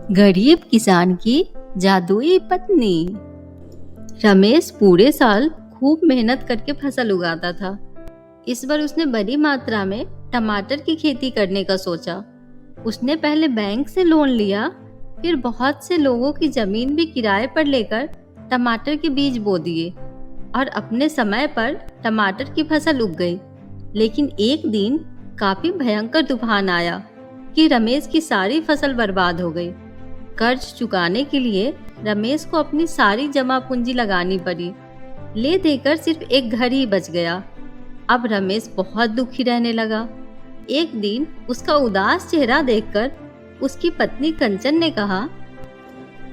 गरीब किसान की जादुई पत्नी। रमेश पूरे साल खूब मेहनत करके फसल उगाता था। इस बार उसने बड़ी मात्रा में टमाटर की खेती करने का सोचा। उसने पहले बैंक से लोन लिया, फिर बहुत से लोगों की जमीन भी किराए पर लेकर टमाटर के बीज बो दिए और अपने समय पर टमाटर की फसल उग गई। लेकिन एक दिन काफी भयंकर तूफान आया कि रमेश की सारी फसल बर्बाद हो गई। कर्ज चुकाने के लिए रमेश को अपनी सारी जमा पूंजी लगानी पड़ी। ले देकर सिर्फ एक घर ही बच गया। अब रमेश बहुत दुखी रहने लगा। एक दिन उसका उदास चेहरा देखकर उसकी पत्नी कंचन ने कहा,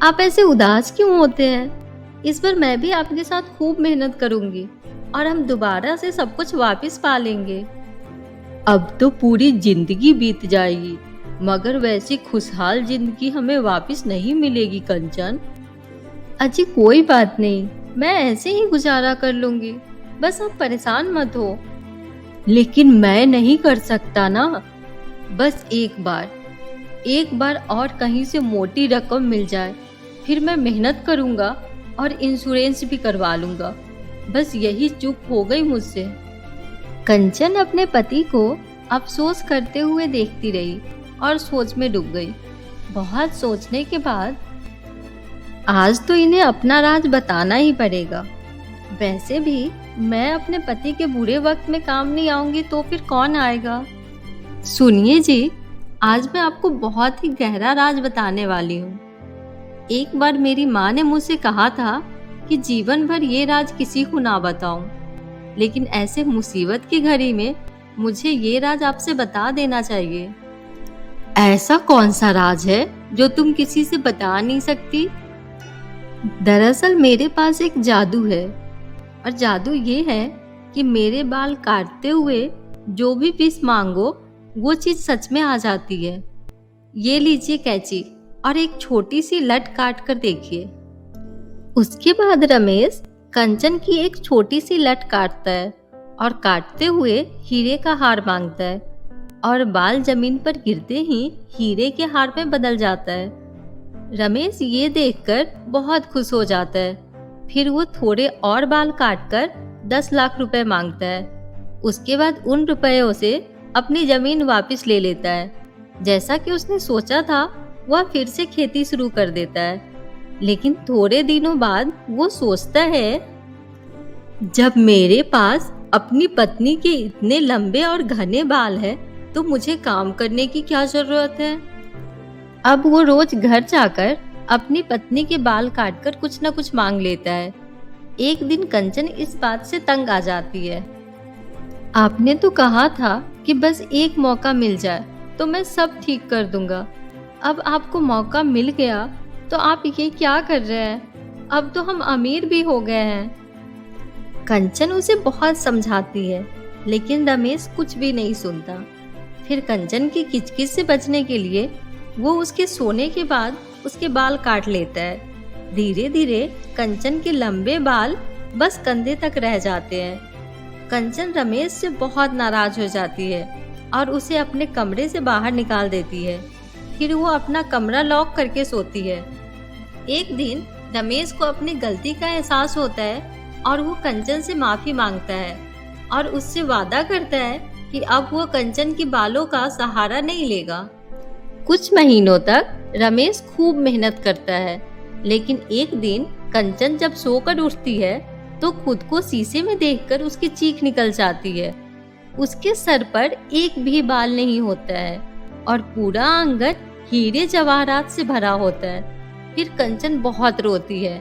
आप ऐसे उदास क्यों होते हैं? इस बार मैं भी आपके साथ खूब मेहनत करूंगी और हम दोबारा से सब कुछ वापस पा लेंगे। अब तो पूरी जिंदगी बीत जाएगी, मगर वैसी खुशहाल जिंदगी हमें वापस नहीं मिलेगी कंचन। अजी कोई बात नहीं, मैं ऐसे ही गुजारा कर लूंगी, बस आप परेशान मत हो। लेकिन मैं नहीं कर सकता ना। बस एक बार और कहीं से मोटी रकम मिल जाए, फिर मैं मेहनत करूंगा और इंश्योरेंस भी करवा लूंगा। बस यही चूक हो गई मुझसे। कंचन अपने पति को अफसोस करते हुए देखती रही और सोच में डूब गई। बहुत सोचने के बाद आज तो इन्हें अपना राज बताना ही पड़ेगा। वैसे भी मैं अपने पति के बुरे वक्त में काम नहीं आऊंगी तो फिर कौन आएगा। सुनिए जी, आज मैं आपको बहुत ही गहरा राज बताने वाली हूँ। एक बार मेरी माँ ने मुझसे कहा था कि जीवन भर ये राज किसी को ना बताऊं, लेकिन ऐसे मुसीबत की घड़ी में मुझे ये राज आपसे बता देना चाहिए। ऐसा कौन सा राज है जो तुम किसी से बता नहीं सकती? दरअसल मेरे पास एक जादू है, और जादू ये है कि मेरे बाल काटते हुए जो भी विश मांगो वो चीज सच में आ जाती है। ये लीजिए कैंची और एक छोटी सी लट काट कर देखिए। उसके बाद रमेश कंचन की एक छोटी सी लट काटता है और काटते हुए हीरे का हार मांगता है, और बाल जमीन पर गिरते ही हीरे के हार में बदल जाता है। रमेश ये देखकर बहुत खुश हो जाता है। फिर वो थोड़े और बाल काटकर 10 लाख रुपए मांगता है। उसके बाद उन रुपयों से अपनी जमीन वापस ले लेता है। जैसा कि उसने सोचा था, वह फिर से खेती शुरू कर देता है। लेकिन थोड़े दिनों बाद वो सोचता है, जब मेरे पास अपनी पत्नी के इतने लंबे और घने बाल हैं, तो मुझे काम करने की क्या जरूरत है। अब वो रोज घर जाकर अपनी पत्नी के बाल काटकर कुछ न कुछ मांग लेता है। एक दिन कंचन इस बात से तंग आ जाती है। आपने तो कहा था कि बस एक मौका मिल जाए तो मैं सब ठीक कर दूंगा। अब आपको मौका मिल गया तो आप ये क्या कर रहे हैं? अब तो हम अमीर भी हो गए हैं। कंचन उसे बहुत समझाती है, लेकिन रमेश कुछ भी नहीं सुनता। फिर कंचन की किचकिच से बचने के लिए वो उसके सोने के बाद उसके बाल काट लेता है। धीरे धीरे कंचन के लंबे बाल बस कंधे तक रह जाते हैं। कंचन रमेश से बहुत नाराज हो जाती है और उसे अपने कमरे से बाहर निकाल देती है। फिर वो अपना कमरा लॉक करके सोती है। एक दिन रमेश को अपनी गलती का एहसास होता है और वो कंचन से माफी मांगता है और उससे वादा करता है कि अब वो कंचन की बालों का सहारा नहीं लेगा। कुछ महीनों तक रमेश खूब मेहनत करता है, लेकिन एक दिन कंचन जब सोकर उठती है तो खुद को शीशे में देखकर उसकी चीख निकल जाती है। उसके सर पर एक भी बाल नहीं होता है और पूरा आंगन हीरे जवाहरात से भरा होता है। फिर कंचन बहुत रोती है।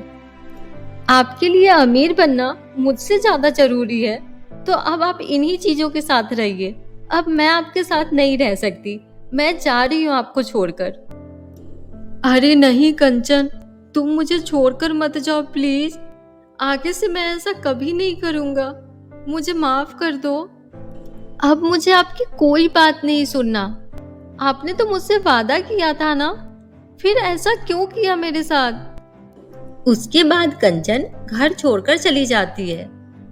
आपके लिए अमीर बनना मुझसे ज्यादा जरूरी है, तो अब आप इन्हीं चीजों के साथ रहिए। अब मैं आपके साथ नहीं रह सकती, मैं जा रही हूँ आपको छोड़कर। अरे नहीं कंचन, तुम मुझे छोड़कर मत जाओ प्लीज। आगे से मैं ऐसा कभी नहीं करूँगा, मुझे माफ कर दो। अब मुझे आपकी कोई बात नहीं सुनना। आपने तो मुझसे वादा किया था ना, फिर ऐसा क्यों किया मेरे साथ? उसके बाद कंचन घर छोड़कर चली जाती है।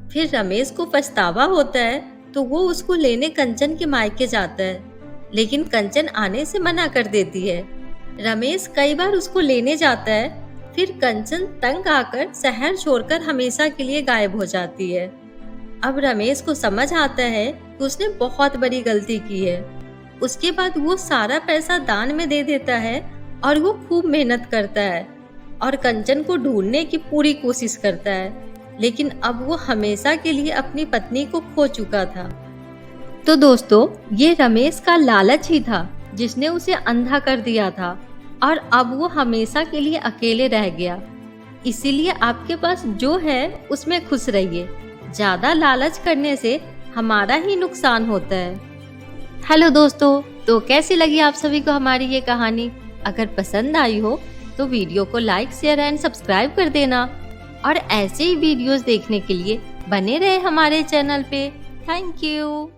फिर रमेश को पछतावा होता है तो वो उसको लेने कंचन के मायके जाता है, लेकिन कंचन आने से मना कर देती है। रमेश कई बार उसको लेने जाता है, फिर कंचन तंग आकर शहर छोड़कर हमेशा के लिए गायब हो जाती है। अब रमेश को समझ आता है कि उसने बहुत बड़ी गलती की है। उसके बाद वो सारा पैसा दान में दे देता है और वो खूब मेहनत करता है और कंचन को ढूंढने की पूरी कोशिश करता है, लेकिन अब वो हमेशा के लिए अपनी पत्नी को खो चुका था। तो दोस्तों, ये रमेश का लालच ही था जिसने उसे अंधा कर दिया था और अब वो हमेशा के लिए अकेले रह गया। इसीलिए आपके पास जो है उसमें खुश रहिए। ज्यादा लालच करने से हमारा ही नुकसान होता है। हेलो दोस्तों, तो कैसी लगी आप सभी को हमारी ये कहानी? अगर पसंद आई हो तो वीडियो को लाइक, शेयर एंड सब्सक्राइब कर देना और ऐसे ही वीडियोस देखने के लिए बने रहे हमारे चैनल पे। Thank you.